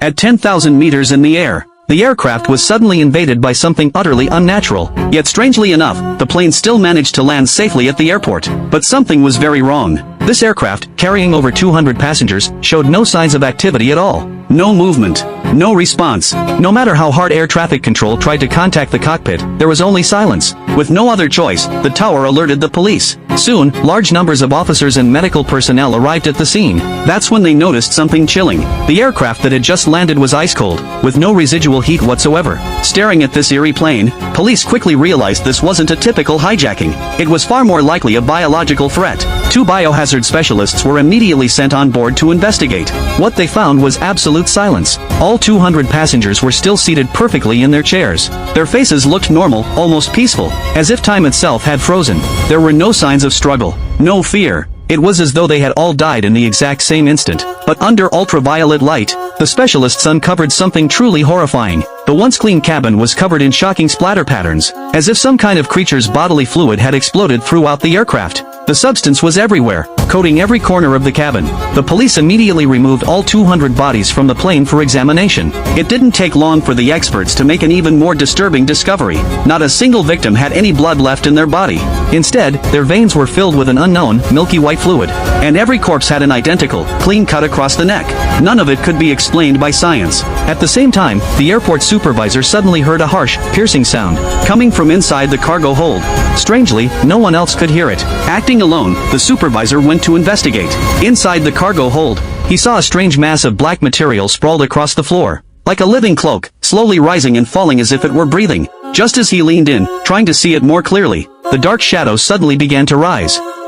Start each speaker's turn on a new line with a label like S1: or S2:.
S1: At 10,000 meters in the air, the aircraft was suddenly invaded by something utterly unnatural. Yet strangely enough, the plane still managed to land safely at the airport. But something was very wrong. This aircraft, carrying over 200 passengers, showed no signs of activity at all. No movement. No response. No matter how hard air traffic control tried to contact the cockpit, there was only silence. With no other choice, the tower alerted the police. Soon, large numbers of officers and medical personnel arrived at the scene. That's when they noticed something chilling. The aircraft that had just landed was ice cold, with no residual heat whatsoever. Staring at this eerie plane, police quickly realized this wasn't a typical hijacking. It was far more likely a biological threat. Two biohazard specialists were immediately sent on board to investigate. What they found was absolute silence. All 200 passengers were still seated perfectly in their chairs. Their faces looked normal, almost peaceful, as if time itself had frozen. There were no signs of struggle, no fear. It was as though they had all died in the exact same instant. But under ultraviolet light, the specialists uncovered something truly horrifying. The once clean cabin was covered in shocking splatter patterns, as if some kind of creature's bodily fluid had exploded throughout the aircraft. The substance was everywhere, coating every corner of the cabin. The police immediately removed all 200 bodies from the plane for examination. It didn't take long for the experts to make an even more disturbing discovery. Not a single victim had any blood left in their body. Instead, their veins were filled with an unknown, milky white fluid. And every corpse had an identical, clean cut across the neck. None of it could be explained by science. At the same time, the airport supervisor suddenly heard a harsh, piercing sound, coming from inside the cargo hold. Strangely, no one else could hear it. Acting alone, the supervisor went to investigate. Inside the cargo hold, he saw a strange mass of black material sprawled across the floor, like a living cloak, slowly rising and falling as if it were breathing. Just as he leaned in, trying to see it more clearly, the dark shadow suddenly began to rise.